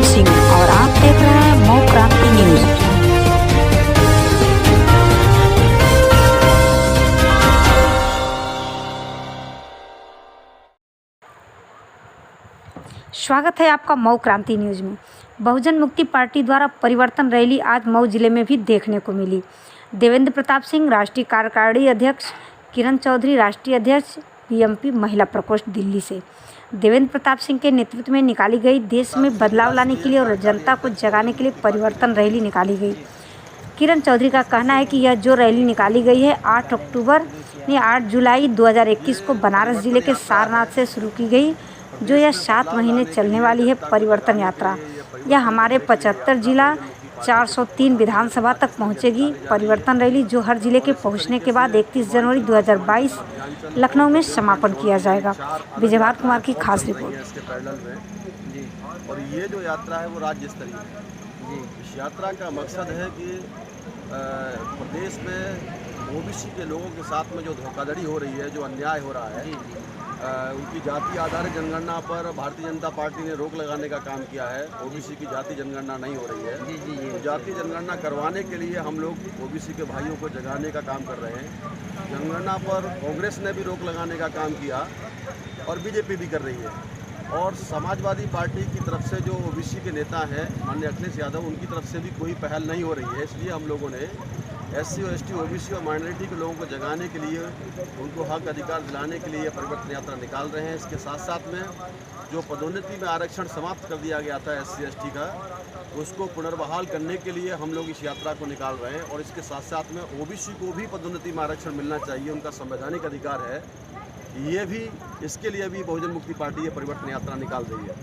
प्रताप सिंह और आप देख रहे हैं मऊ क्रांति न्यूज। स्वागत है आपका मऊ क्रांति न्यूज में। बहुजन मुक्ति पार्टी द्वारा परिवर्तन रैली आज मऊ जिले में भी देखने को मिली। देवेंद्र प्रताप सिंह राष्ट्रीय कार्यकारिणी अध्यक्ष, किरण चौधरी राष्ट्रीय अध्यक्ष, बीएमपी महिला प्रकोष्ठ दिल्ली से देवेंद्र प्रताप सिंह के नेतृत्व में निकाली गई देश में बदलाव लाने के लिए और जनता को जगाने के लिए परिवर्तन रैली निकाली गई। किरण चौधरी का कहना है कि यह जो रैली निकाली गई है 8 जुलाई 2021 को बनारस जिले के सारनाथ से शुरू की गई, जो यह 7 महीने चलने वाली है परिवर्तन यात्रा। यह हमारे 75 जिला 403 विधानसभा तक पहुंचेगी। परिवर्तन रैली जो हर जिले के पहुंचने के बाद 31 जनवरी 2022 लखनऊ में समापन किया जाएगा। विजयभार कुमार की खास रिपोर्ट। और ये जो यात्रा है वो राज्य स्तरीय है। इस यात्रा का मकसद है कि प्रदेश में ओबीसी के लोगों के साथ में जो धोखाधड़ी हो रही है, जो अन्याय हो रहा है, उनकी जाति आधारित जनगणना पर भारतीय जनता पार्टी ने रोक लगाने का काम किया है। ओबीसी की जाति जनगणना नहीं हो रही है। तो जाति जनगणना करवाने के लिए हम लोग ओबीसी के भाइयों को जगाने का काम कर रहे हैं। जनगणना पर कांग्रेस ने भी रोक लगाने का काम किया और बीजेपी भी कर रही है। और समाजवादी पार्टी की तरफ से जो ओबीसी के नेता हैं माननीय अखिलेश यादव, उनकी तरफ से भी कोई पहल नहीं हो रही है। इसलिए हम लोगों ने SC और ST ओबीसी और माइनॉरिटी के लोगों को जगाने के लिए, उनको हक अधिकार दिलाने के लिए परिवर्तन यात्रा निकाल रहे हैं। इसके साथ साथ में जो पदोन्नति में आरक्षण समाप्त कर दिया गया था SC ST का, उसको पुनर्बहाल करने के लिए हम लोग इस यात्रा को निकाल रहे हैं। और इसके साथ साथ में ओबीसी को भी पदोन्नति में आरक्षण मिलना चाहिए, उनका संवैधानिक अधिकार है। ये भी, इसके लिए भी बहुजन मुक्ति पार्टी ये परिवर्तन यात्रा निकाल रही है।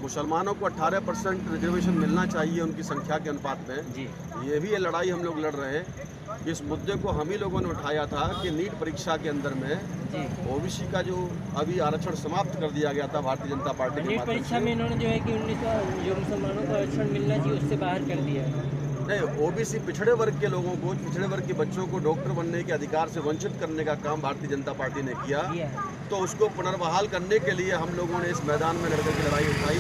मुसलमानों को 18% रिजर्वेशन मिलना चाहिए उनकी संख्या के अनुपात में। ये भी ये लड़ाई हम लोग लड़ रहे हैं। इस मुद्दे को हम ही लोगों ने उठाया था कि नीट परीक्षा के अंदर में ओबीसी का जो अभी आरक्षण समाप्त कर दिया गया था भारतीय जनता पार्टी के नीट परीक्षा में इन्होंने जो है कि 19 जो मुसलमानों को आरक्षण मिलना चाहिए उससे बाहर कर दिया है। नहीं, ओबीसी पिछड़े वर्ग के लोगों को, पिछड़े वर्ग के बच्चों को डॉक्टर बनने के अधिकार से वंचित करने का काम भारतीय जनता पार्टी ने किया। तो उसको पुनर्बहाल करने के लिए हम लोगों ने इस मैदान में लड़कर की लड़ाई उठाई।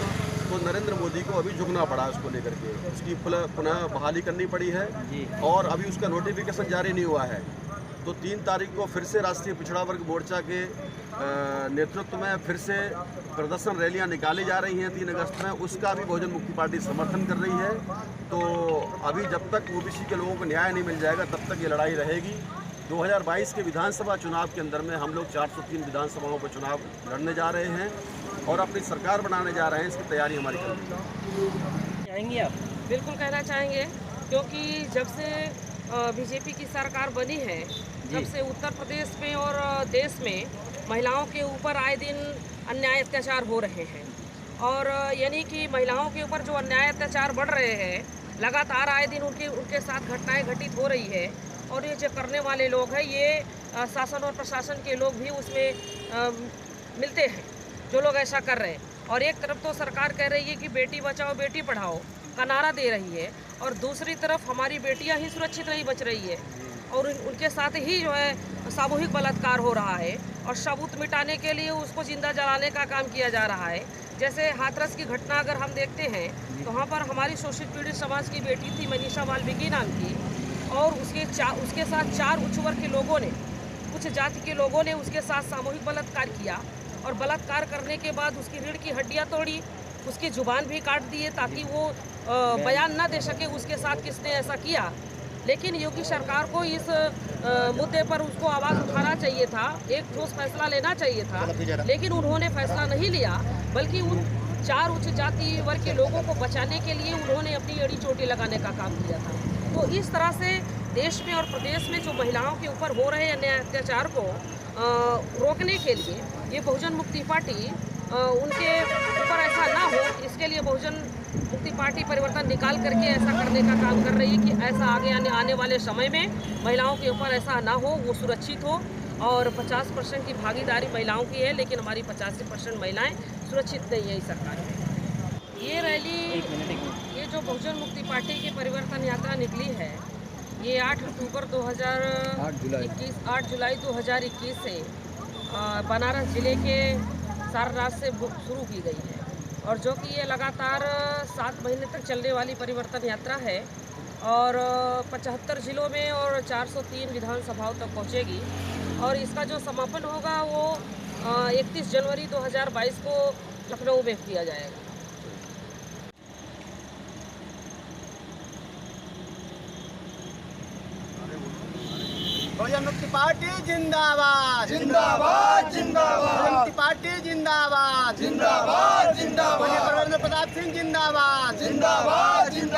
तो नरेंद्र मोदी को अभी झुकना पड़ा उसको लेकर के, उसकी पुनः बहाली करनी पड़ी है। और अभी उसका नोटिफिकेशन जारी नहीं हुआ है। तो 3 तारीख को फिर से राष्ट्रीय पिछड़ा वर्ग मोर्चा के नेतृत्व में फिर से प्रदर्शन रैलियां निकाली जा रही हैं 3 अगस्त में। उसका भी बहुजन मुक्ति पार्टी समर्थन कर रही है। तो अभी जब तक ओबीसी के लोगों को न्याय नहीं मिल जाएगा तब तक ये लड़ाई रहेगी। 2022 के विधानसभा चुनाव के अंदर में हम लोग 403 विधानसभाओं पर चुनाव लड़ने जा रहे हैं और अपनी सरकार बनाने जा रहे हैं। इसकी तैयारी हमारी चल रही है। चाहेंगे आप? बिल्कुल कहना चाहेंगे, क्योंकि जब से बीजेपी की सरकार बनी है, जब से उत्तर प्रदेश में और देश में महिलाओं के ऊपर आए दिन अन्याय अत्याचार हो रहे हैं। और यानी कि महिलाओं के ऊपर जो अन्याय अत्याचार बढ़ रहे हैं, लगातार आए दिन उनके साथ घटनाएं घटित हो रही है। और ये जो करने वाले लोग हैं, ये शासन और प्रशासन के लोग भी उसमें मिलते हैं, जो लोग ऐसा कर रहे हैं। और एक तरफ तो सरकार कह रही है कि बेटी बचाओ बेटी पढ़ाओ का नारा दे रही है, और दूसरी तरफ हमारी बेटियां ही सुरक्षित नहीं बच रही है और उनके साथ ही जो है सामूहिक बलात्कार हो रहा है। और सबूत मिटाने के लिए उसको जिंदा जलाने का काम किया जा रहा है। जैसे हाथरस की घटना अगर हम देखते हैं तो वहाँ पर हमारी शोषित पीड़ित समाज की बेटी थी मनीषा वाल्मीकि नाम की, और उसके साथ 4 उच्च वर्ग के लोगों ने, कुछ जाति के लोगों ने उसके साथ सामूहिक बलात्कार किया। और बलात्कार करने के बाद उसकी रीढ़ की हड्डियां तोड़ी, उसकी जुबान भी काट दिए ताकि वो बयान न दे सके उसके साथ किसने ऐसा किया। लेकिन योगी सरकार को इस मुद्दे पर उसको आवाज़ उठाना चाहिए था, एक ठोस फैसला लेना चाहिए था। लेकिन उन्होंने फैसला नहीं लिया, बल्कि उन 4 उच्च जाति वर्ग के लोगों को बचाने के लिए उन्होंने अपनी एड़ी चोटी लगाने का काम किया था। तो इस तरह से देश में और प्रदेश में जो महिलाओं के ऊपर हो रहे अन्याय अत्याचार को रोकने के लिए ये बहुजन मुक्ति पार्टी उनके ऊपर ऐसा ना हो, इसके लिए बहुजन मुक्ति पार्टी परिवर्तन निकाल करके ऐसा करने का काम कर रही है कि ऐसा आने वाले समय में महिलाओं के ऊपर ऐसा ना हो, वो सुरक्षित हो। और 50% की भागीदारी महिलाओं की है, लेकिन हमारी 85% महिलाएं सुरक्षित नहीं है इस सरकार में। ये रैली, ये जो बहुजन मुक्ति पार्टी की परिवर्तन यात्रा निकली है, ये 8 जुलाई 2021 से बनारस जिले के सारनाथ से शुरू की गई है। और जो कि ये लगातार 7 महीने तक चलने वाली परिवर्तन यात्रा है और 75 जिलों में और 403 विधानसभाओं तक पहुंचेगी। और इसका जो समापन होगा वो 31 जनवरी 2022 को लखनऊ में किया जाएगा। बहुजन मुक्ति पार्टी जिंदाबाद जिंदाबाद जिंदाबाद। बहुजन मुक्ति पार्टी जिंदाबाद जिंदाबाद जिंदाबाद। प्रताप सिंह जिंदाबाद जिंदाबाद जिंदाबाद।